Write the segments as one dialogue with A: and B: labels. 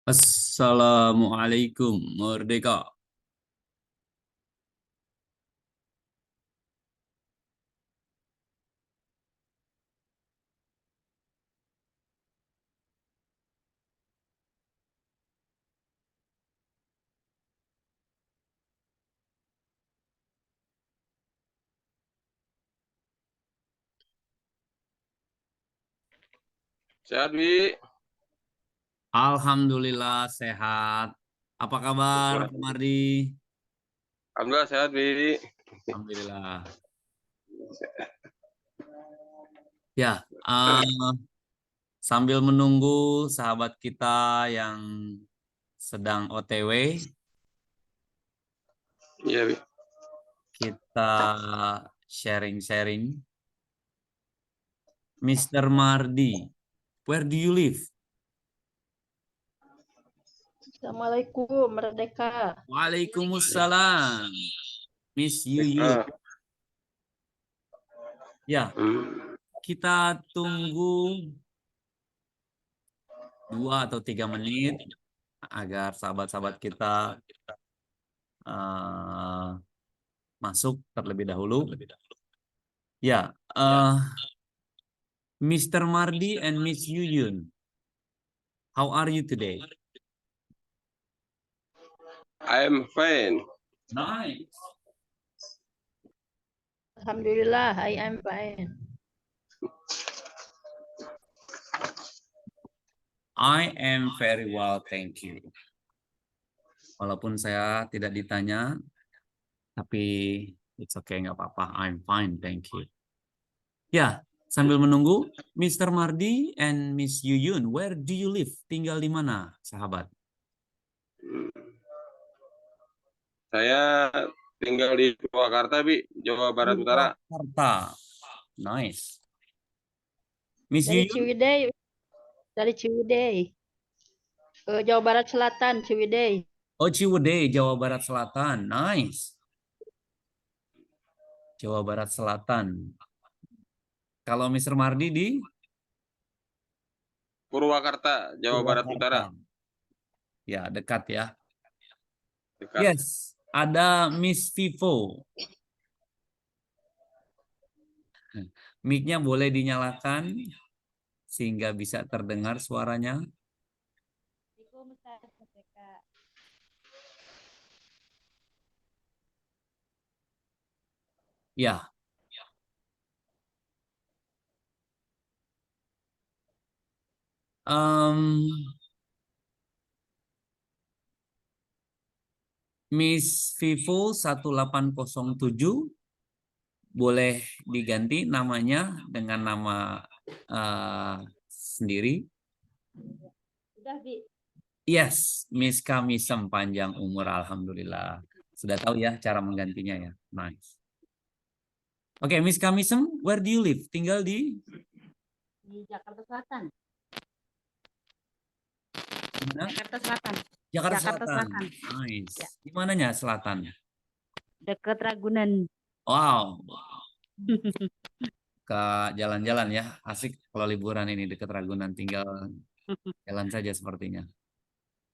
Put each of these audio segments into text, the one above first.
A: Assalamualaikum, Merdeka.
B: Sehat, Wi.
A: Alhamdulillah sehat. Apa kabar,
B: Syukur.
A: Pak Mardi?
B: Alhamdulillah sehat, Wi.
A: Alhamdulillah. Ya, sambil menunggu sahabat kita yang sedang OTW,
B: Iya, Wi.
A: kita sharing-sharing. Mr. Mardi, where do you live?
C: Assalamualaikum, Merdeka.
A: Waalaikumsalam, Miss Yuyu. Ya, kita tunggu 2 atau 3 menit agar sahabat-sahabat kita masuk terlebih dahulu. Ya, Mr. Mardi and Miss Yuyun, how are you today?
B: I am fine.
A: Nice.
C: Alhamdulillah, I am fine.
A: I am very well, thank you. Walaupun saya tidak ditanya, tapi it's okay, nggak apa-apa. I'm fine, thank you. Ya, sambil menunggu, Mr. Mardi and Miss Yuyun, where do you live? Tinggal di mana, sahabat?
B: Saya tinggal di Purwakarta, Wi, Jawa Barat Utara.
A: Purwakarta. Nice. Miss
C: Dari
A: Yuyun?
C: Ciwidey, dari Ciwidey. Jawa Barat Selatan, Ciwidey.
A: Oh, Ciwidey, Jawa Barat Selatan. Nice. Jawa Barat Selatan. Kalau Mr. Mardi di?
B: Purwakarta, Jawa Barat Utara.
A: Ya, dekat ya.
B: Dekat.
A: Yes, ada Miss Vivo. Mic-nya boleh dinyalakan sehingga bisa terdengar suaranya. Ya. Miss Vivo 1807 boleh diganti namanya dengan nama sendiri.
C: Sudah, Bi.
A: Yes, Miss Kamisem panjang umur, alhamdulillah. Sudah tahu ya cara menggantinya ya. Nice. Oke, Miss Kamisem, where do you live? Tinggal di
C: Jakarta Selatan.
A: Mana?
C: Jakarta Selatan.
A: Jakarta Selatan. Nice.
C: Ya.
A: Di mananya selatan?
C: Dekat Ragunan.
A: Wow. Ke jalan-jalan ya. Asik kalau liburan ini dekat Ragunan, tinggal jalan saja sepertinya.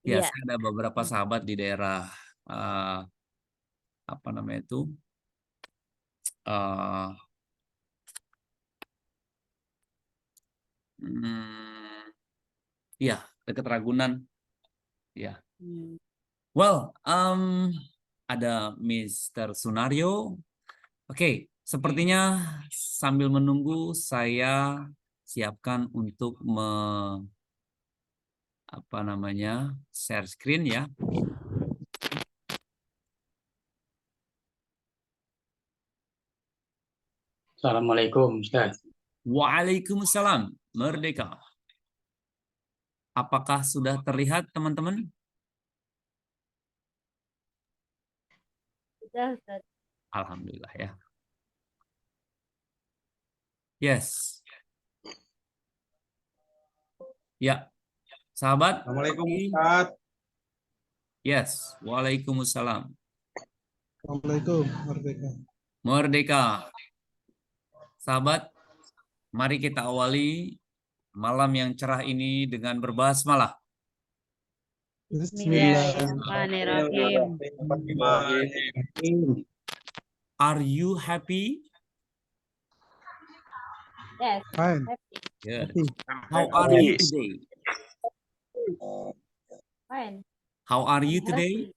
A: Ya,
C: Iya.
A: saya ada beberapa sahabat di daerah apa namanya itu? Ya, dekat Ragunan. Ya. Well, ada Mr. Sunario. Oke, sepertinya sambil menunggu saya siapkan untuk share screen ya.
D: Assalamualaikum, Ustaz.
A: Waalaikumsalam, Merdeka. Apakah sudah terlihat, teman-teman?
C: Sudah, Ustaz.
A: Alhamdulillah ya. Yes. Ya, sahabat.
E: Assalamualaikum, Ustaz.
A: Yes, waalaikumsalam.
E: Assalamualaikum, Merdeka.
A: Merdeka. Sahabat, mari kita awali malam yang cerah ini dengan berbasmalah.
C: Bismillahirrahmanirrahim.
A: Are you happy?
C: Yes.
E: Fine.
C: Happy.
A: Good.
E: Happy.
A: How are you today?
C: Fine.
A: How are you
C: I'm
A: today?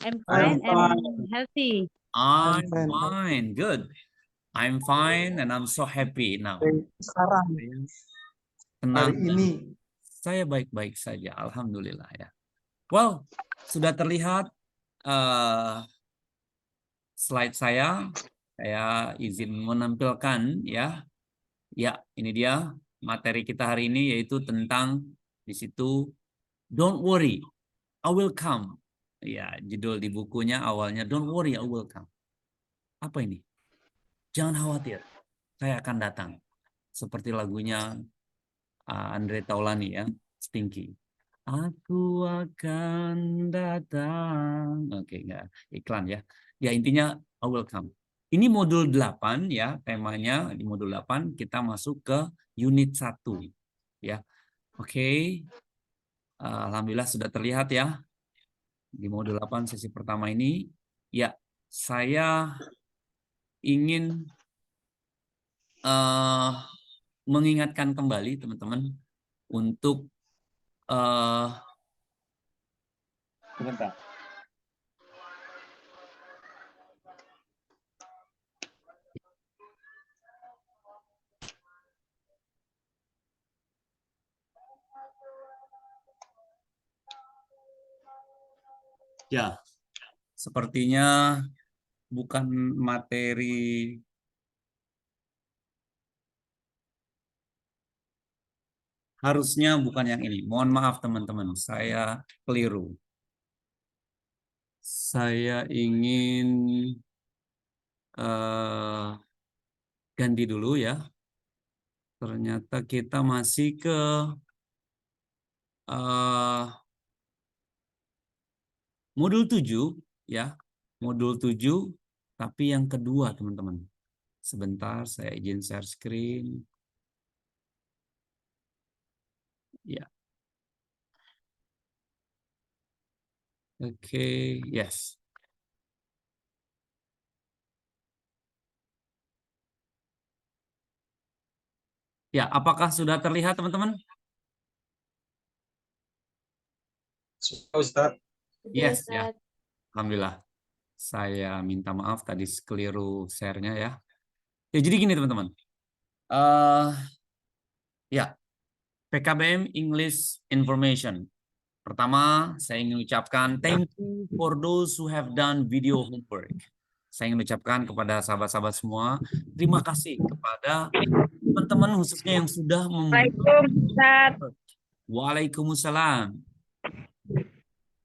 C: healthy. I'm
E: I'm
C: fine. I'm healthy.
A: I'm
E: fine.
A: fine. Good. I'm fine and I'm so happy now.
E: Sekarang, hari
A: Tenang dan
E: ini.
A: saya baik-baik saja. Alhamdulillah ya. Well, sudah terlihat slide saya. Saya izin menampilkan ya. Ya, ini dia materi kita hari ini yaitu tentang di situ Don't worry, I will come. Ya, judul di bukunya awalnya Don't worry, I will come. Apa ini? Jangan khawatir, saya akan datang. Seperti lagunya Andre Taulani ya, Stinky. Aku akan datang. Oke, enggak iklan ya. Ya intinya I will come. Ini modul 8 ya, temanya di modul 8 kita masuk ke unit 1 ya. Oke. Alhamdulillah sudah terlihat ya. Di modul 8 sesi pertama ini ya, saya ingin mengingatkan kembali teman-teman untuk sebentar. Ya, sepertinya bukan materi harusnya bukan yang ini. Mohon maaf teman-teman, saya keliru. Saya ingin ganti dulu ya. Ternyata kita masih ke modul 7 ya. Modul 7 tapi yang kedua teman-teman. Sebentar saya izin share screen. Ya. Oke, yes. Ya, apakah sudah terlihat teman-teman?
E: Ustaz.
A: Yes, ya. Alhamdulillah. Saya minta maaf tadi keliru share-nya ya. Ya, jadi gini teman-teman. Ya, PKBM English Information. Pertama, saya ingin ucapkan thank you for those who have done video homework. Saya ingin ucapkan kepada sahabat-sahabat semua, terima kasih kepada teman-teman khususnya yang sudah
C: Waalaikumsalam.
A: Waalaikumsalam.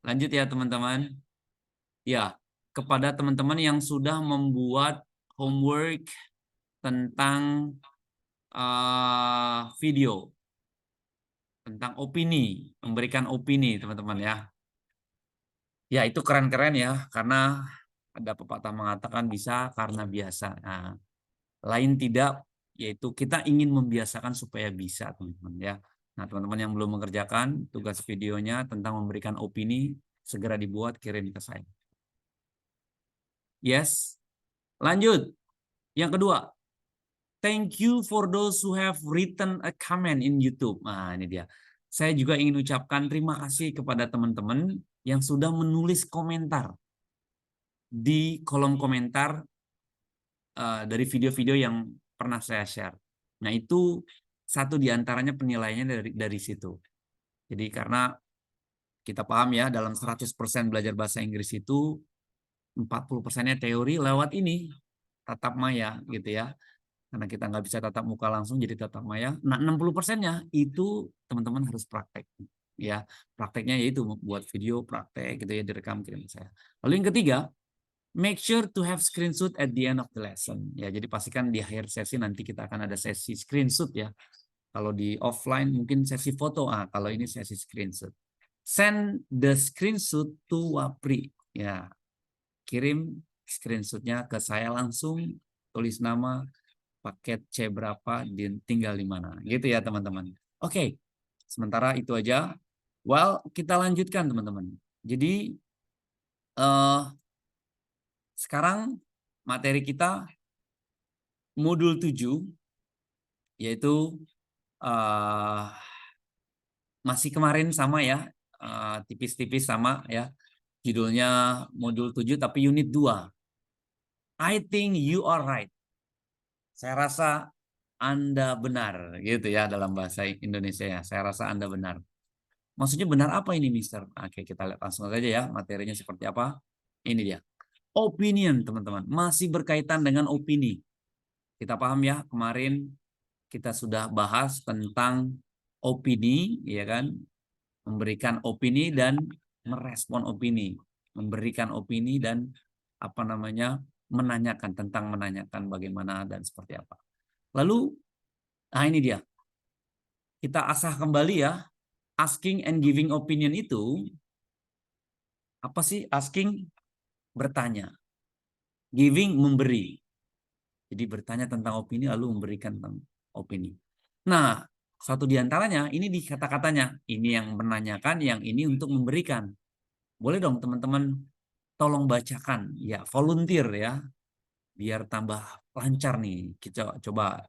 A: Lanjut ya teman-teman. Ya, kepada teman-teman yang sudah membuat homework tentang video, tentang opini, memberikan opini teman-teman ya. Ya itu keren-keren ya, karena ada pepatah mengatakan bisa karena biasa. Nah, lain tidak, yaitu kita ingin membiasakan supaya bisa teman-teman ya. Nah teman-teman yang belum mengerjakan tugas videonya tentang memberikan opini, segera dibuat, kirim ke saya. Yes, lanjut. Yang kedua, thank you for those who have written a comment in YouTube. Nah, ini dia. Saya juga ingin ucapkan terima kasih kepada teman-teman yang sudah menulis komentar di kolom komentar dari video-video yang pernah saya share. Nah, itu satu di antaranya penilaiannya dari situ. Jadi karena kita paham ya, dalam 100% belajar bahasa Inggris itu 40%-nya teori lewat ini, tatap maya gitu ya. Karena kita nggak bisa tatap muka langsung jadi tatap maya. Nah, 60%-nya itu teman-teman harus praktek. Ya, prakteknya yaitu buat video praktek gitu ya, direkam kirim saya. Lalu yang ketiga, make sure to have screenshot at the end of the lesson. Ya, jadi pastikan di akhir sesi nanti kita akan ada sesi screenshot ya. Kalau di offline mungkin sesi foto, kalau ini sesi screenshot. Send the screenshot to Wapri. Ya, kirim screenshotnya ke saya langsung, tulis nama, paket C berapa, tinggal di mana. Gitu ya teman-teman. Oke, sementara itu aja. Well, kita lanjutkan teman-teman. Jadi sekarang materi kita modul 7 yaitu masih kemarin sama ya, tipis-tipis sama ya. Judulnya modul 7 tapi unit 2. I think you are right. Saya rasa Anda benar gitu ya dalam bahasa Indonesia ya. Saya rasa Anda benar. Maksudnya benar apa ini, Mister? Oke, kita lihat langsung saja ya materinya seperti apa. Ini dia. Opinion, teman-teman. Masih berkaitan dengan opini. Kita paham ya, kemarin kita sudah bahas tentang opini, ya kan? Memberikan opini dan merespon opini. Memberikan opini dan menanyakan tentang menanyakan bagaimana dan seperti apa. Lalu, nah ini dia. Kita asah kembali ya. Asking and giving opinion itu, apa sih asking? Bertanya. Giving, memberi. Jadi bertanya tentang opini lalu memberikan tentang opini. Nah, satu di antaranya ini di kata-katanya. Ini yang menanyakan, yang ini untuk memberikan. Boleh dong teman-teman tolong bacakan ya, volunteer ya. Biar tambah lancar nih. Kita coba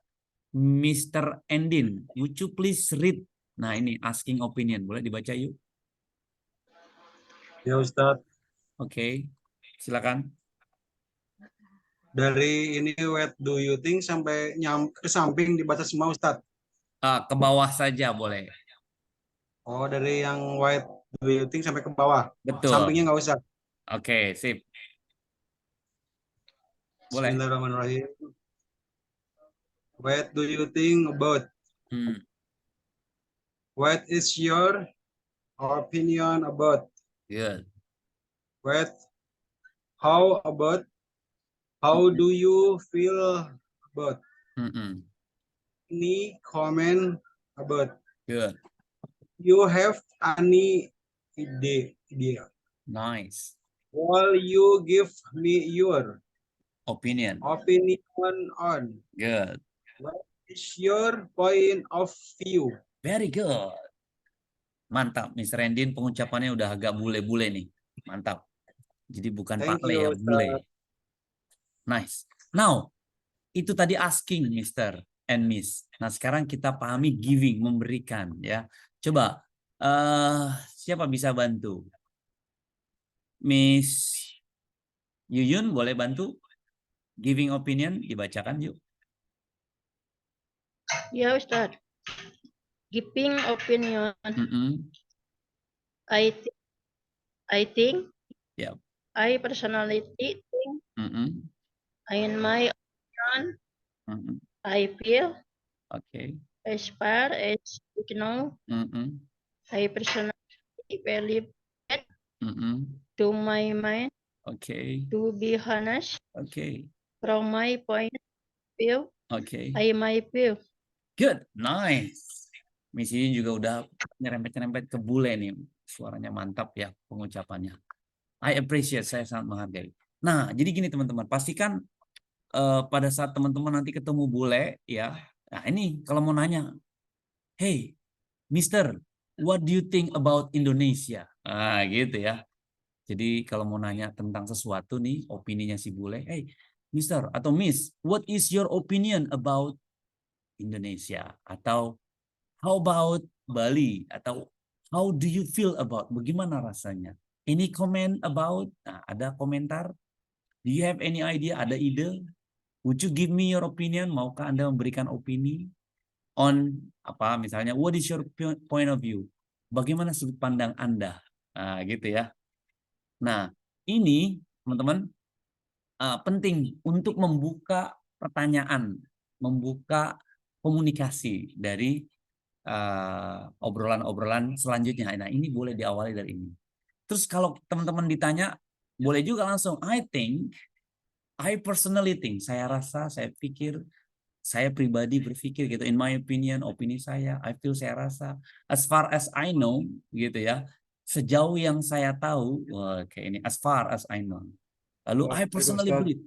A: Mr. Endin, would you please read? Nah, ini asking opinion. Boleh dibaca yuk?
E: Ya Ustadz,
A: Oke. Silakan.
E: dari ini what do you think sampai ke samping dibaca semua Ustadz.
A: Ke bawah saja boleh.
E: Oh, dari yang what do you think sampai ke bawah.
A: Betul.
E: Sampingnya nggak usah.
A: Oke, sip. Boleh.
E: Bismillahirrahmanirrahim. What do you think about? What is your opinion about?
A: Good.
E: What? How about? How do you feel about? Any comment about?
A: Good.
E: You have any idea?
A: Nice.
E: Will you give me your
A: Opinion.
E: opinion on?
A: Good.
E: What is your point of view?
A: Very good. Mantap, Mr. Endin pengucapannya udah agak bule-bule nih. Mantap. Jadi bukan
E: Thank
A: Pak Le
E: you,
A: ya, bule. Nice. Now, itu tadi asking, Mr. and Miss. Nah, sekarang kita pahami giving, memberikan ya. Coba siapa bisa bantu? Miss Yuyun boleh bantu? Giving opinion dibacakan yuk.
F: Ya Ustaz. Giving opinion. I think.
A: Yep.
F: I personally think. In my opinion. I feel.
A: Okay.
F: As far as you know. I personally believe that. To my mind.
A: Okay.
F: To be honest.
A: Okay.
F: From my point of view.
A: Okay.
F: I might feel.
A: Good, nice. Misi juga udah nyerempet-nyerempet ke bule nih. Suaranya mantap ya pengucapannya. I appreciate, saya sangat menghargai. Nah, jadi gini teman-teman, pastikan pada saat teman-teman nanti ketemu bule ya. Nah, ini kalau mau nanya, hey, Mister, what do you think about Indonesia? Ah, gitu ya. Jadi kalau mau nanya tentang sesuatu nih, opininya si bule, hey, Mister atau Miss, what is your opinion about Indonesia? Atau how about Bali? Atau how do you feel about? Bagaimana rasanya? Any comment about? Nah, ada komentar? Do you have any idea? Ada ide? Would you give me your opinion? Maukah Anda memberikan opini on apa? Misalnya, what is your point of view? Bagaimana sudut pandang Anda? Nah, gitu ya. Nah, ini teman-teman penting untuk membuka pertanyaan, membuka komunikasi dari obrolan-obrolan selanjutnya. Nah, ini boleh diawali dari ini. Terus kalau teman-teman ditanya, boleh juga langsung, I personally think, saya rasa, saya pikir, saya pribadi berpikir gitu, in my opinion, opini saya, I feel, saya rasa, as far as I know, gitu ya, sejauh yang saya tahu, kayak ini, as far as I know. Lalu, I personally believe,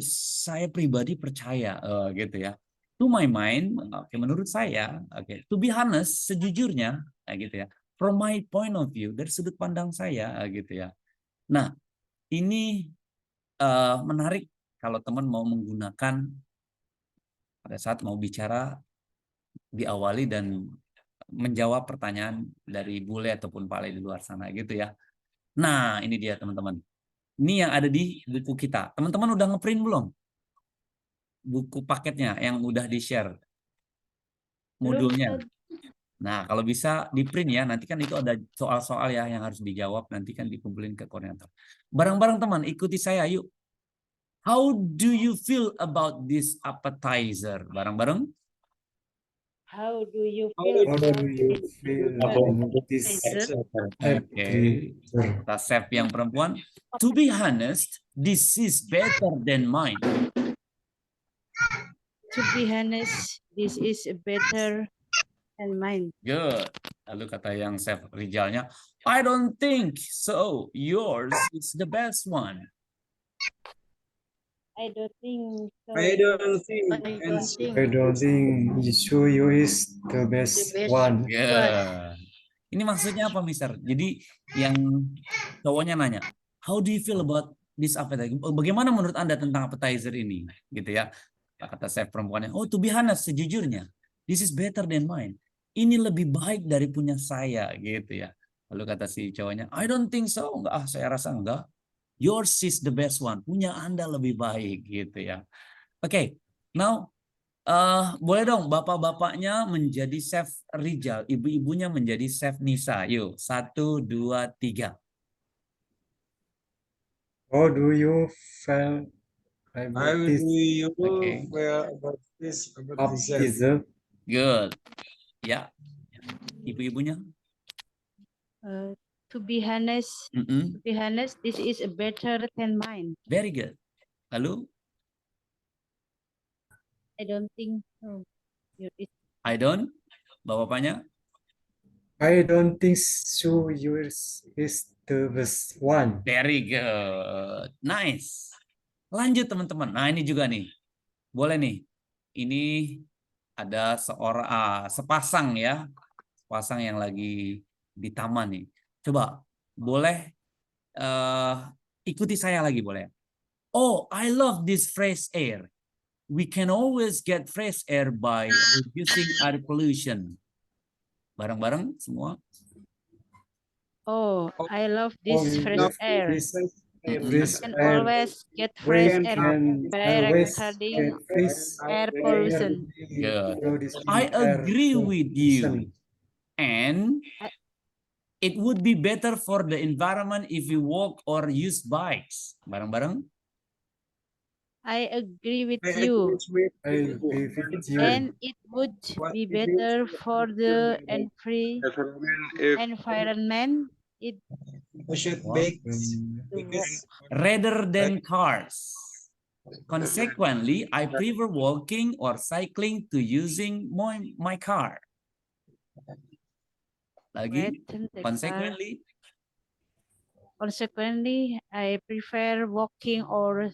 A: saya pribadi percaya, gitu ya. To my mind, oke, menurut saya, oke, to be honest, sejujurnya, gitu ya. From my point of view, dari sudut pandang saya, gitu ya. Nah, ini menarik kalau teman mau menggunakan pada saat mau bicara diawali dan menjawab pertanyaan dari bule ataupun pale di luar sana, gitu ya. Nah, ini dia teman-teman. Ini yang ada di buku kita. Teman-teman udah ngeprint belum? Buku paketnya yang udah di-share modulnya. Nah, kalau bisa di-print ya, nanti kan itu ada soal-soal ya yang harus dijawab, nanti kan dikumpulin ke koordinator. Bareng-bareng teman, ikuti saya yuk. How do you feel about this appetizer? Bareng-bareng.
C: How do you
E: How
C: feel
E: do
C: about
E: you
C: this?
E: feel
D: About
E: this
A: Oke. Kita chef yang perempuan. To be honest, this is better than mine.
C: To be honest, this is better than mine.
A: Good. Lalu kata yang chef Rijalnya, I don't think so. Yours is the best one.
C: I don't think so.
E: I don't think.
F: I don't think
G: I don't think you is the best
F: the best
G: one.
A: Yeah. Ini maksudnya apa, Mister? Jadi yang cowoknya nanya, how do you feel about this appetizer? Bagaimana menurut Anda tentang appetizer ini? Gitu ya. Kata chef perempuannya, oh to be honest, sejujurnya, this is better than mine. Ini lebih baik dari punya saya, gitu ya. Lalu kata si cowoknya, I don't think so. Enggak, saya rasa enggak. Yours is the best one. Punya Anda lebih baik, gitu ya. Oke, now boleh dong bapak-bapaknya menjadi chef Rijal, ibu-ibunya menjadi chef Nisa. Yuk, 1, 2, 3.
G: How do you feel
E: How
G: about
E: do
G: this
E: you
A: Okay.
E: feel about this?
G: appetizer?
A: Good. Ya, ibu-ibunya.
C: To be honest,
A: Mm-mm.
C: this is better than mine.
A: Very good. Lalu,
C: I don't think so.
A: I don't. Bapak-bapaknya.
G: I don't think so. Yours is the best one.
A: Very good. Nice. Lanjut teman-teman. Nah ini juga nih. Boleh nih. Ini ada sepasang ya. Sepasang yang lagi di taman nih. Coba boleh ikuti saya lagi boleh. Oh, I love this fresh air. We can always get fresh air by reducing air pollution. Bareng-bareng semua.
C: Oh, I love this fresh air.
G: Fresh
C: Can
G: air.
C: always get
G: We
C: fresh air
G: can
C: by
G: always
C: regarding
G: get fresh
C: air pollution.
A: Good.
G: reducing
A: I
G: air
A: agree with
G: pollution.
A: you. And it would be better for the environment if we walk or use bikes. Bareng-bareng.
C: I agree with you.
G: I agree with you.
C: And it would be better for the environment.
E: We should
A: What?
E: bake
A: Rather than cars. Consequently, I prefer walking or cycling to using my car. Lagi, consequently.
C: Consequently, I prefer walking or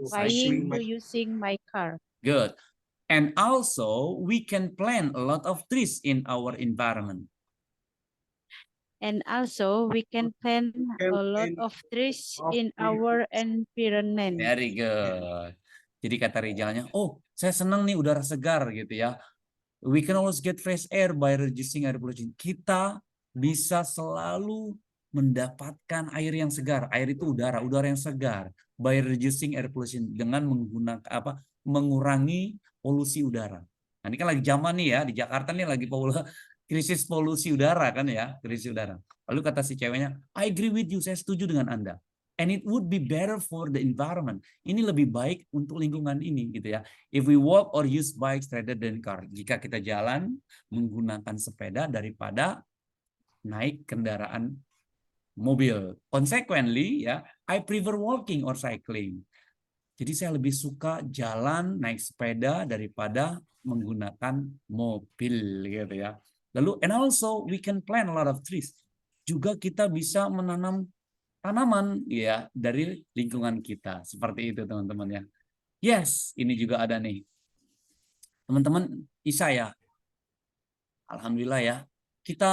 C: flying to using my car.
A: Good. And also, we can plant a lot of trees in our environment.
C: And also, we can plant a lot of trees in our environment.
A: Very good. Jadi kata Rijalnya, oh saya senang nih udara segar gitu ya. We can always get fresh air by reducing air pollution. Kita bisa selalu mendapatkan air yang segar. Air itu udara yang segar. By reducing air pollution dengan menggunakan mengurangi polusi udara. Nah, ini kan lagi zaman nih ya di Jakarta nih lagi krisis polusi udara kan ya, krisis udara. Lalu kata si ceweknya, I agree with you, saya setuju dengan Anda. And it would be better for the environment. Ini lebih baik untuk lingkungan ini gitu ya. If we walk or use bikes rather than car. Jika kita jalan menggunakan sepeda daripada naik kendaraan mobil. Consequently ya, I prefer walking or cycling. Jadi saya lebih suka jalan naik sepeda daripada menggunakan mobil gitu ya. Lalu and also we can plant a lot of trees. Juga kita bisa menanam tanaman ya dari lingkungan kita. Seperti itu teman-teman ya. Yes, ini juga ada nih. Teman-teman Isa ya. Alhamdulillah ya. Kita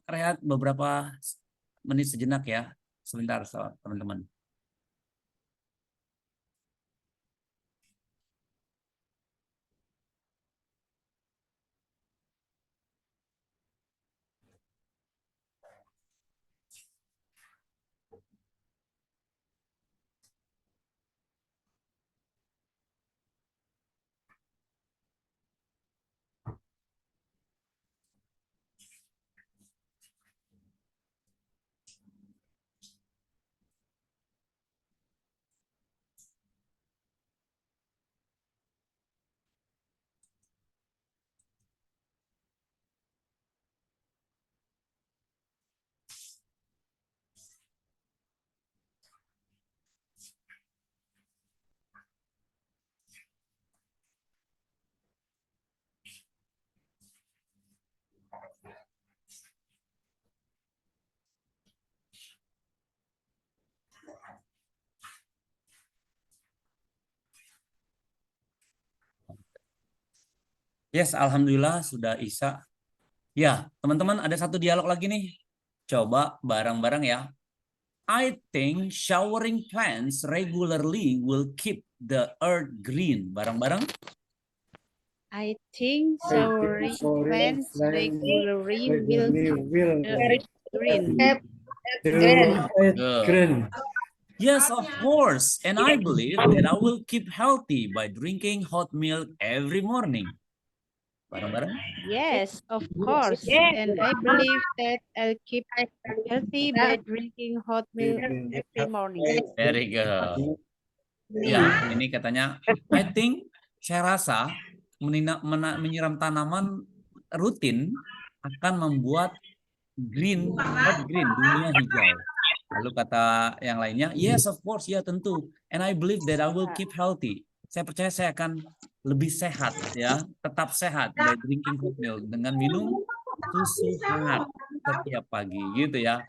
A: rehat beberapa menit sejenak ya. Sebentar teman-teman. Yes, alhamdulillah sudah Isa. Ya, teman-teman ada satu dialog lagi nih. Coba bareng-bareng ya. I think showering plants regularly will keep the earth green. Bareng-bareng.
C: I think
G: I think
C: showering
G: showering
C: plants
G: plants
C: regularly will
G: will
C: the earth green.
G: the earth
A: Good.
G: green.
A: Yes, of course. And I believe that I will keep healthy by drinking hot milk every morning. Bareng-bareng.
C: Yes, of course. And I believe that I'll keep healthy by drinking hot milk every morning.
A: Very good. Ya, ini katanya, I think, saya rasa menyiram tanaman rutin akan membuat earth green, dunia hijau. Lalu kata yang lainnya, yes of course, ya tentu. And I believe that I will keep healthy. Saya percaya saya akan lebih sehat, ya, tetap sehat by drinking hot milk, dengan minum susu hangat setiap pagi, gitu ya.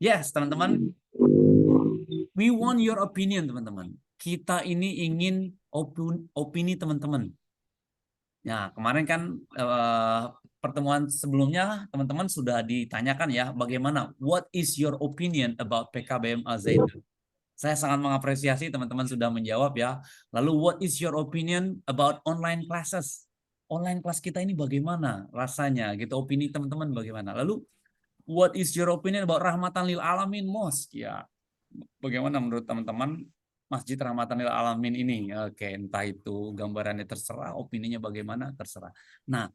A: Yes, teman-teman. We want your opinion, teman-teman. Kita ini ingin opini teman-teman. Ya, kemarin kan pertemuan sebelumnya teman-teman sudah ditanyakan ya, bagaimana, what is your opinion about PKBM Al Zaitun? Saya sangat mengapresiasi teman-teman sudah menjawab ya. Lalu what is your opinion about online classes? Online kelas kita ini bagaimana rasanya gitu, opini teman-teman bagaimana? Lalu what is your opinion about Rahmatan Lil Alamin Mosque? Ya, bagaimana menurut teman-teman Masjid Rahmatan Lil Alamin ini? Oke, entah itu gambarannya terserah, opininya bagaimana terserah. Nah,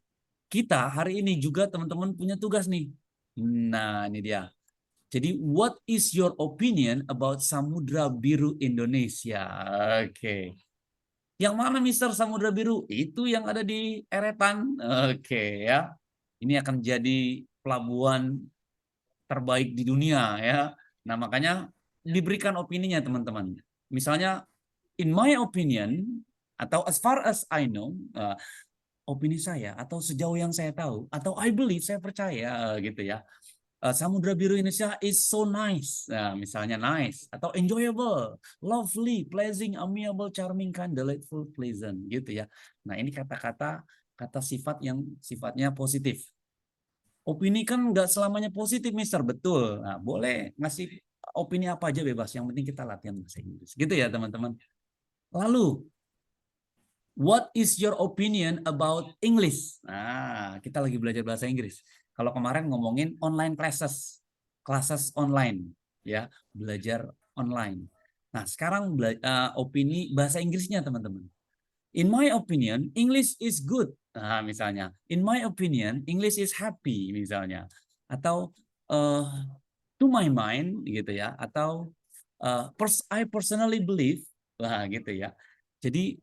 A: kita hari ini juga teman-teman punya tugas nih. Nah, ini dia. Jadi, what is your opinion about Samudra Biru Indonesia? Oke. Yang mana Mister Samudra Biru? Itu yang ada di Eretan. Oke ya. Ini akan jadi pelabuhan terbaik di dunia ya. Nah, makanya diberikan opininya teman-teman. Misalnya, in my opinion, atau as far as I know, opini saya, atau sejauh yang saya tahu, atau I believe, saya percaya gitu ya. Samudra Biru Indonesia is so nice. Nah, misalnya nice atau enjoyable, lovely, pleasing, amiable, charming, kind, delightful, pleasant gitu ya. Nah, ini kata-kata sifat yang sifatnya positif. Opini kan nggak selamanya positif, Mister. Betul. Nah, boleh ngasih opini apa aja bebas. Yang penting kita latihan bahasa Inggris. Gitu ya, teman-teman. Lalu, what is your opinion about English? Nah, kita lagi belajar bahasa Inggris. Kalau kemarin ngomongin online classes online, ya, belajar online. Nah, sekarang opini bahasa Inggrisnya, teman-teman. In my opinion, English is good. Nah, misalnya, in my opinion, English is happy, misalnya. Atau, to my mind, gitu ya. Atau, I personally believe, wah, gitu ya. Jadi,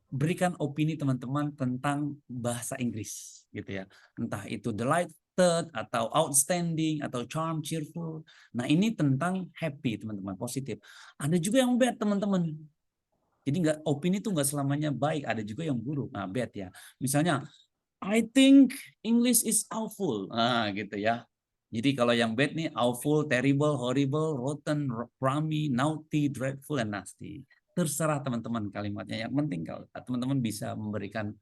A: berikan opini teman-teman tentang bahasa Inggris, gitu ya. Entah itu delighted, atau outstanding, atau charm, cheerful. Nah, ini tentang happy, teman-teman, positif. Ada juga yang bad, teman-teman. Jadi opini itu nggak selamanya baik, ada juga yang buruk. Nah, bad ya. Misalnya, I think English is awful. Nah, gitu ya. Jadi kalau yang bad nih, awful, terrible, horrible, rotten, crummy, naughty, dreadful, and nasty. Terserah teman-teman kalimatnya. Yang penting kalau teman-teman bisa memberikan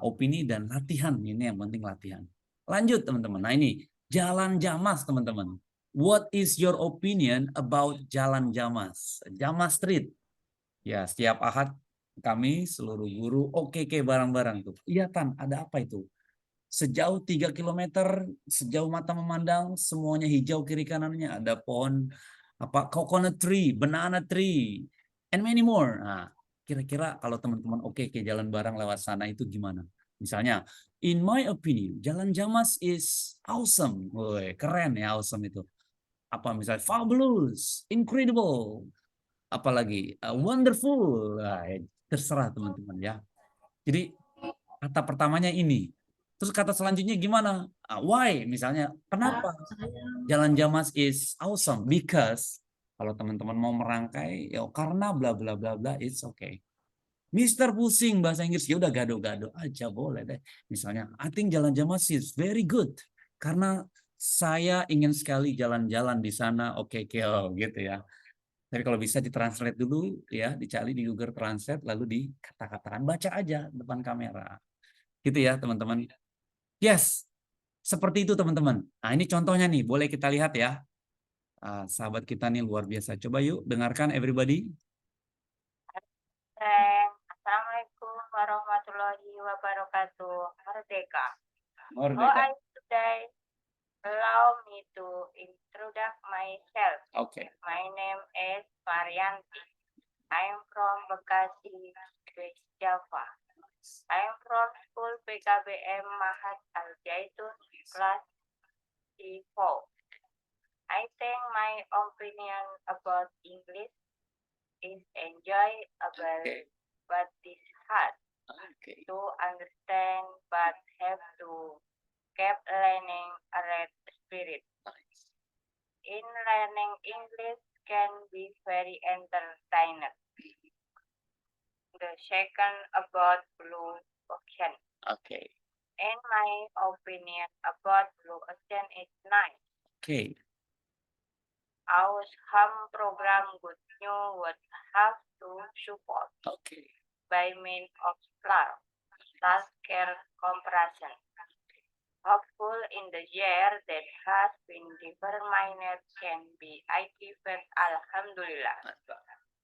A: opini dan latihan. Ini yang penting latihan. Lanjut teman-teman. Nah ini Jalan Jamas teman-teman. What is your opinion about Jalan Jamas? Jamas Street. Ya, setiap Ahad kami seluruh guru oke bareng-bareng tuh. Iya Tan, ada apa itu? Sejauh 3 kilometer, sejauh mata memandang, semuanya hijau kiri kanannya. Ada pohon coconut tree, banana tree, and many more. Nah, kira-kira kalau teman-teman oke jalan bareng lewat sana itu gimana? Misalnya, in my opinion, Jalan Jamas is awesome. Woy, keren ya awesome itu. Apa misalnya fabulous, incredible, apalagi wonderful. Nah, terserah teman-teman ya. Jadi kata pertamanya ini. Terus kata selanjutnya gimana? Why? Misalnya, kenapa Jalan Jamas is awesome? Because kalau teman-teman mau merangkai, ya karena bla bla bla bla, it's okay. Mister Pusing bahasa Inggris, ya udah gado-gado aja boleh deh. Misalnya, I think Jalan Jamas is very good karena saya ingin sekali jalan-jalan di sana. Oke, gitu ya. Tapi kalau bisa ditranslate dulu ya, dicari di Google Translate lalu dikata-katakan, baca aja depan kamera. Gitu ya, teman-teman. Yes, seperti itu teman-teman. Nah ini contohnya nih, boleh kita lihat ya. Sahabat kita nih luar biasa. Coba yuk dengarkan everybody.
H: Assalamualaikum warahmatullahi wabarakatuh. Merdeka.
A: Merdeka.
H: Oh, I today allow me to introduce myself.
A: Okay.
H: My name is Varianti. I'm from Bekasi, West Java. I'm from school PKBM Mahat Al Zaitun, class C4. I think my opinion about English is enjoyable, but it's hard to understand, but have to keep learning a red spirit. In learning English can be very entertaining. The second about Blue Ocean.
A: Okay.
H: In my opinion about Blue Ocean is nice.
A: Okay.
H: Our home program good new would have to support
A: Okay.
H: by means of self-care comparison. Hopeful in the year that has been determined can be achieved. Alhamdulillah.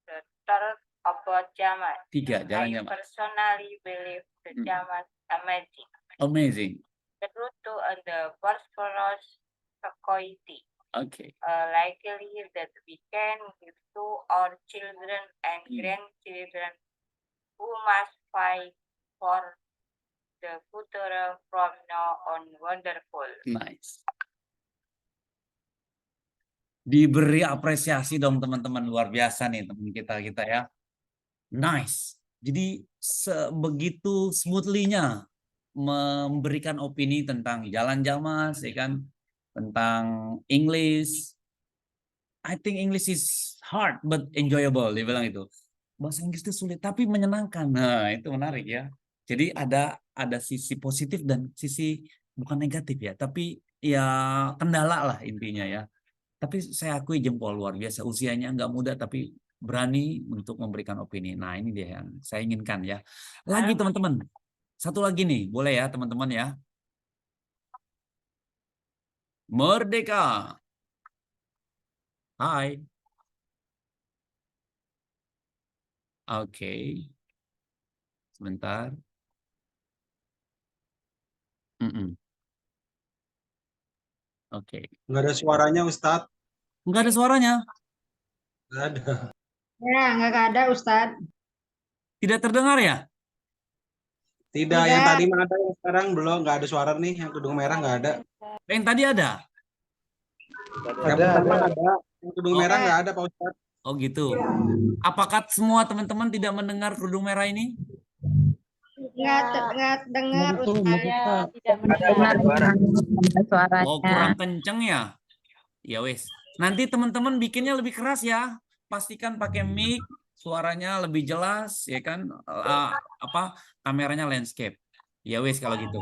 H: The third about Jamas.
A: 3, Jalan
H: I
A: Jamas.
H: personally believe the Jamas amazing.
A: Amazing.
H: The route to the Bosphorus security.
A: Okay.
H: Likely that we can give to our children and grandchildren who must fight for the future from now on. Wonderful.
A: Nice. Diberi apresiasi dong teman-teman, luar biasa nih teman kita ya. Nice. Jadi sebegitu smoothly-nya memberikan opini tentang Jalan Jamas, ya kan, tentang English. I think English is hard but enjoyable, dia bilang itu. Bahasa Inggris itu sulit tapi menyenangkan. Nah, itu menarik ya. Jadi ada sisi positif dan sisi bukan negatif ya, tapi ya kendala lah intinya ya. Tapi saya akui jempol luar biasa, usianya nggak muda tapi berani untuk memberikan opini. Nah ini dia yang saya inginkan ya. Lagi teman-teman, satu lagi nih, boleh ya teman-teman ya. Merdeka. Hai. Oke. Sebentar. Oke.
E: Nggak ada suaranya, Ustadz.
A: Nggak ada suaranya.
E: Nggak ada.
F: Ya, nggak ada Ustadz.
A: Tidak terdengar ya?
E: Tidak, yang tadi mah ada, yang sekarang belum. Nggak ada suara nih, yang kedung merah nggak ada.
A: Yang tadi ada?
E: Yang pertama ada, yang kedung merah nggak ada, Pak Ustadz.
A: Oh gitu. Apakah semua teman-teman tidak mendengar kerudung merah ini?
F: Nggak dengar Ustadz.
C: Tidak mendengar
F: suaranya.
A: Oh kurang kenceng ya? Ya wes. Nanti teman-teman bikinnya lebih keras ya. Pastikan pakai mic, suaranya lebih jelas, ya kan? Kameranya landscape. Ya wes kalau gitu.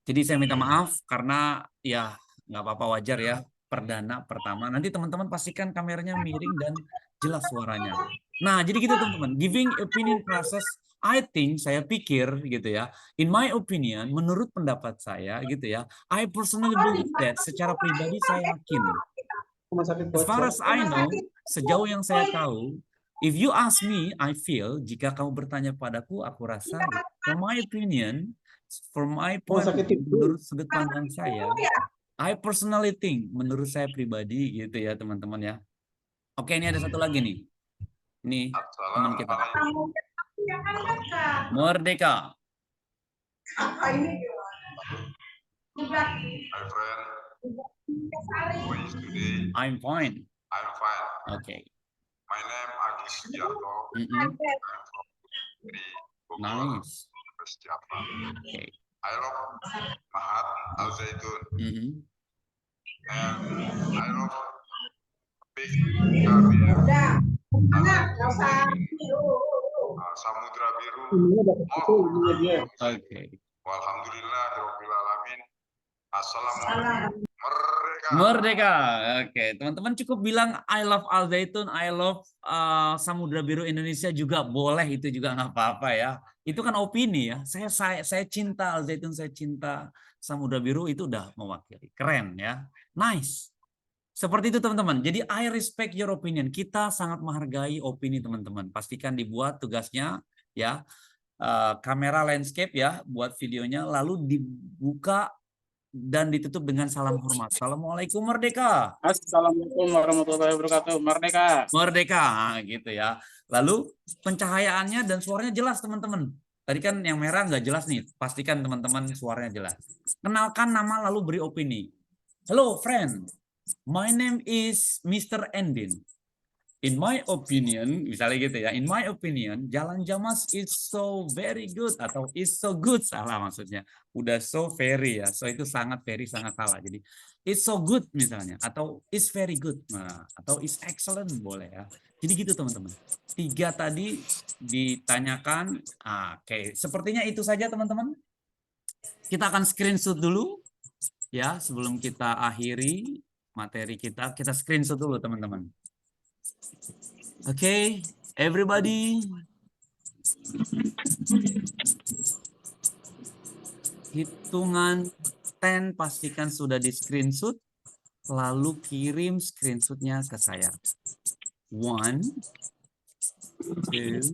A: Jadi saya minta maaf karena ya nggak apa-apa, wajar ya. Perdana pertama. Nanti teman-teman pastikan kameranya miring dan jelas suaranya. Nah jadi gitu teman-teman. Giving opinion process I think, saya pikir gitu ya, in my opinion, menurut pendapat saya gitu ya, I personally believe that, secara pribadi saya yakin.
E: Rumah sakit
A: As far
E: bocor.
A: as I know, sejauh yang saya tahu, if you ask me, I feel, jika kamu bertanya padaku, aku rasa, for my opinion, from my
E: Rumah
A: point of
E: sakit
A: view,
E: itu.
A: menurut sudut pandang saya, I personally think, menurut saya pribadi gitu ya teman-teman ya. Oke, ini ada satu lagi nih. Ini teman kita. Merdeka.
I: My friend, how are you today?
A: I'm fine.
I: I'm fine.
A: Okay.
I: My name Agus Sugiarto.
A: Mm-mm.
I: I'm from the Bogor
A: Nice.
I: University of London.
A: Okay.
I: I love Mahat Al Zaitun
A: Mm-mm.
I: and I love big career. Samudra Biru.
A: Okay.
I: Alhamdulillah, Rabbil Alamin. Assalamualaikum. Merdeka.
A: Merdeka. Oke, teman-teman cukup bilang I love Al Zaitun, I love Samudra Biru Indonesia juga boleh, itu juga nggak apa-apa ya. Itu kan opini ya. Saya cinta Al Zaitun, saya cinta Samudra Biru, itu udah mewakili. Keren ya. Nice. Seperti itu teman-teman. Jadi I respect your opinion. Kita sangat menghargai opini teman-teman. Pastikan dibuat tugasnya ya. Kamera landscape ya, buat videonya, lalu dibuka dan ditutup dengan salam hormat. Assalamualaikum Merdeka.
D: Assalamualaikum warahmatullahi wabarakatuh. Merdeka.
A: Merdeka, gitu ya. Lalu pencahayaannya dan suaranya jelas teman-teman. Tadi kan yang merah nggak jelas nih. Pastikan teman-teman suaranya jelas. Kenalkan nama lalu beri opini. Hello friend, my name is Mr. Endin. In my opinion, misalnya gitu ya, in my opinion, Jalan Jamas is so very good, atau is so good, salah maksudnya. Udah so very ya, so itu sangat very, sangat salah. Jadi, it's so good misalnya, atau is very good, nah, atau is excellent boleh ya. Jadi gitu teman-teman. 3 tadi ditanyakan, oke. Sepertinya itu saja teman-teman. Kita akan screenshot dulu, ya, sebelum kita akhiri materi kita screenshot dulu teman-teman. Okay, everybody. Hitungan 10 pastikan sudah di screenshot, lalu kirim screenshotnya ke saya. 1, 2, 3,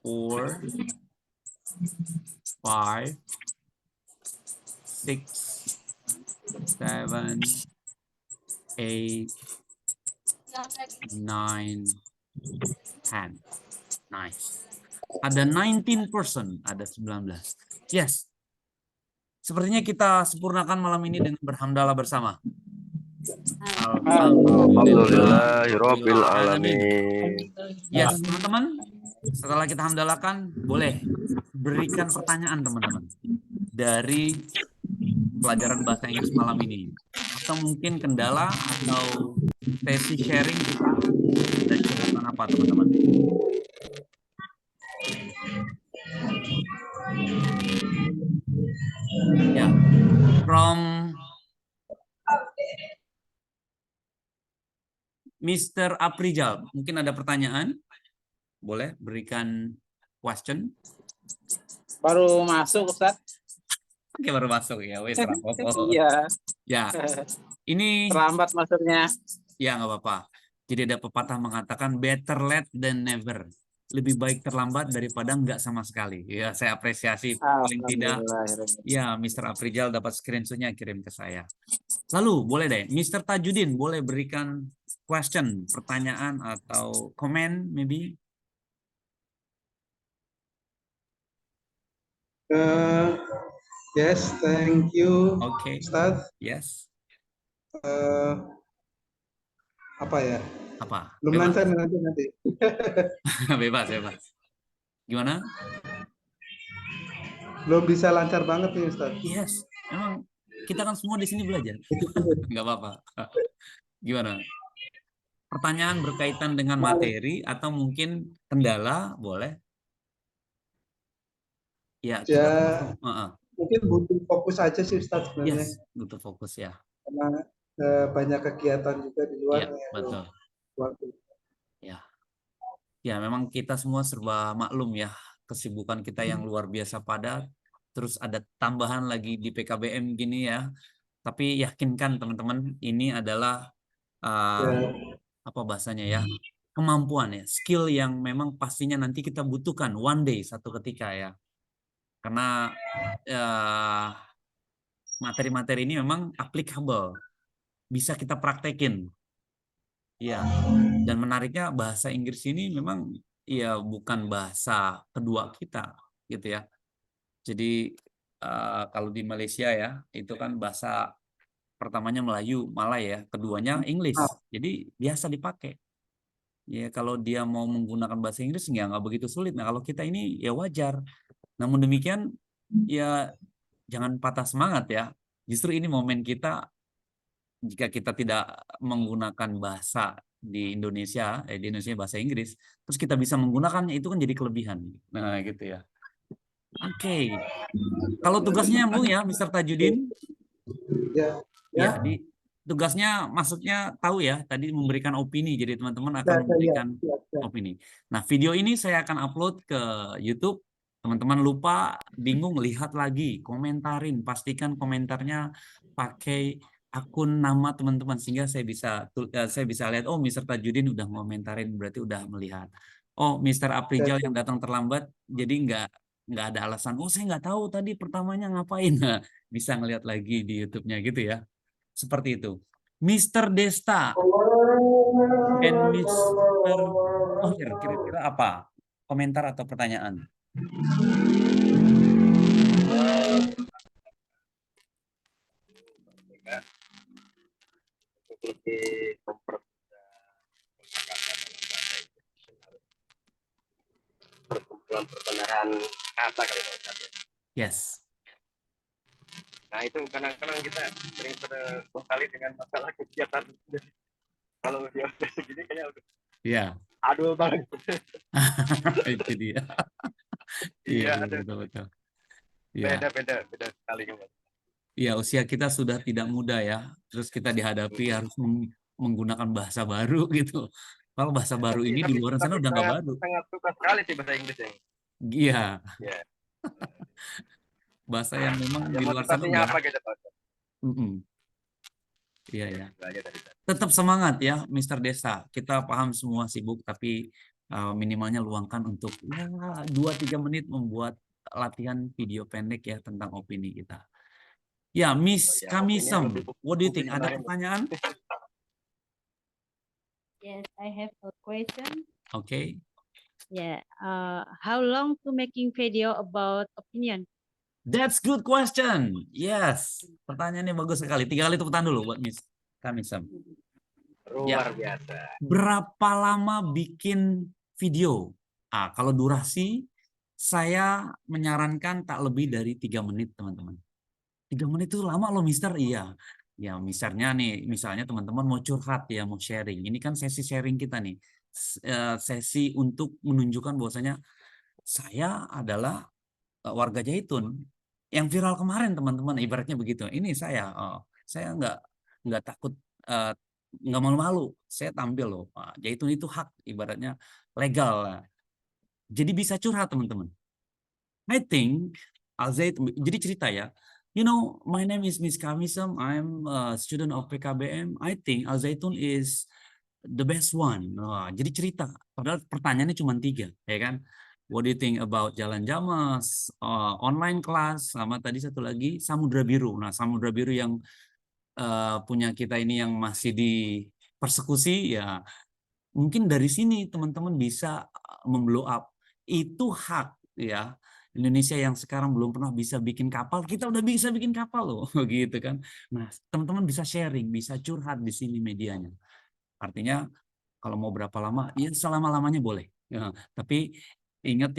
A: 4, 5, 6, 7, 8, 9, 10. Nice. Ada 19%, ada 19. Yes. Sepertinya kita sempurnakan malam ini dengan berhamdalah bersama.
B: Alhamdulillahirabbil alamin.
A: Yes, teman-teman. Setelah kita hamdalahkan, boleh berikan pertanyaan teman-teman dari pelajaran bahasa Inggris malam ini, atau mungkin kendala atau sesi sharing kita dan catatan apa teman-teman? Ya, from Mr. Aprijal, mungkin ada pertanyaan? Boleh berikan question?
D: Baru masuk, Ustaz.
A: Oke, baru masuk ya, wes.
D: Iya.
A: Ya, ini
D: Terlambat masuknya.
A: ya nggak apa-apa. Jadi ada pepatah mengatakan better late than never. Lebih baik terlambat daripada nggak sama sekali. Ya, saya apresiasi paling tidak. Ya, Mr. Aprijal dapat screenshotnya kirim ke saya. Lalu boleh deh, Mr. Tajudin boleh berikan question, pertanyaan atau komen, maybe.
E: Yes, thank you.
A: Okay.
E: Ustaz.
A: Yes.
E: Apa ya?
A: Apa?
E: Belum lancar nanti.
A: Bebas. Gimana?
E: Belum bisa lancar banget nih Ustaz.
A: Yes. Emang kita kan semua di sini belajar. Nggak apa-apa. Gimana? Pertanyaan berkaitan dengan materi atau mungkin kendala, boleh? Ya.
E: Mungkin butuh fokus aja sih Ustaz sebenarnya.
A: Yes, butuh fokus ya.
E: Karena banyak kegiatan juga di luar.
A: Ya, betul. Ya, memang kita semua serba maklum ya, kesibukan kita yang luar biasa padat, terus ada tambahan lagi di PKBM gini ya. Tapi yakinkan teman-teman, ini adalah apa bahasanya ya, kemampuan ya, skill yang memang pastinya nanti kita butuhkan one day, satu ketika ya. Karena materi-materi ini memang applicable, bisa kita praktekin. Ya, dan menariknya bahasa Inggris ini memang ya bukan bahasa kedua kita gitu ya. Jadi kalau di Malaysia ya itu kan bahasa pertamanya Melayu, Malay ya, keduanya English. Jadi biasa dipakai. Ya kalau dia mau menggunakan bahasa Inggris nggak begitu sulit. Nah kalau kita ini ya wajar. Namun demikian ya jangan patah semangat ya. Justru ini momen kita. Jika kita tidak menggunakan bahasa di Indonesia bahasa Inggris, terus kita bisa menggunakannya, itu kan jadi kelebihan. Nah, gitu ya. Oke. Kalau tugasnya nyambung ya, Mr. Tajudin? Ya, di tugasnya maksudnya tahu ya, tadi memberikan opini, jadi teman-teman akan memberikan opini. Nah, video ini saya akan upload ke YouTube. Teman-teman lupa, bingung, lihat lagi, komentarin, pastikan komentarnya pakai akun nama teman-teman sehingga saya bisa lihat, oh Mr. Tajudin udah ngomentarin, berarti udah melihat. Oh Mr. Aprijal yang datang terlambat, jadi nggak ada alasan. Oh saya nggak tahu tadi pertamanya ngapain. Nah, bisa ngelihat lagi di YouTube-nya gitu ya. Seperti itu. Mr. Desta and Mr. Ohir, kira-kira apa? Komentar atau pertanyaan?
J: Lebih mempermudah kosakata dalam bahasa Inggris, perkumpulan perbenaran kata kali ya.
A: Yes.
J: Nah itu kadang-kadang kita sering sekali dengan masalah kegiatan. Kalau dia segini kayaknya udah.
A: Iya.
J: Aduh banget.
A: Itu dia.
J: Iya,
A: betul.
J: Beda sekali kan.
A: Ya, usia kita sudah tidak muda ya. Terus kita dihadapi harus menggunakan bahasa baru gitu. Kalau bahasa baru ini di luar sana udah nggak baru.
J: Sangat suka sekali sih bahasa Inggris ya.
A: Iya. Bahasa yang memang di luar sana udah.
J: Apa gitu, Pak?
A: Iya. Tetap semangat ya, Mr. Desa. Kita paham semua sibuk, tapi minimalnya luangkan untuk 2-3 menit membuat latihan video pendek ya tentang opini kita. Ya, Miss Kamisem, what do you think? Ada pertanyaan?
C: Yes, I have a question.
A: Okay.
C: Yeah, how long to making video about opinion?
A: That's good question. Yes, pertanyaannya bagus sekali. 3 kali tepuk tangan dulu buat Miss Kamisem.
J: Luar biasa.
A: Berapa lama bikin video? Kalau durasi, saya menyarankan tak lebih dari 3 menit, teman-teman. 3 menit itu lama loh, Mister. Iya. Ya, misalnya teman-teman mau curhat ya, mau sharing. Ini kan sesi sharing kita nih. Sesi untuk menunjukkan bahwasanya saya adalah warga Jaitun yang viral kemarin, teman-teman. Ibaratnya begitu. Ini saya nggak takut, nggak malu-malu. Saya tampil loh. Jaitun itu hak, ibaratnya legal. Jadi bisa curhat, teman-teman. I think Al-Zaitun, jadi cerita ya. You know, my name is Miss Kamisem. I'm a student of PKBM. I think Al-Zaitun is the best one. Jadi cerita. Padahal pertanyaannya cuma 3, ya kan? What do you think about Jalan Jamas, online class, sama tadi satu lagi Samudra Biru. Nah, Samudra Biru yang punya kita ini yang masih di persekusi, ya mungkin dari sini teman-teman bisa memblow up. Itu hak ya. Indonesia yang sekarang belum pernah bisa bikin kapal, kita udah bisa bikin kapal loh, gitu kan. Nah, teman-teman bisa sharing, bisa curhat di sini medianya. Artinya kalau mau berapa lama, ya selama-lamanya boleh. Ya, tapi ingat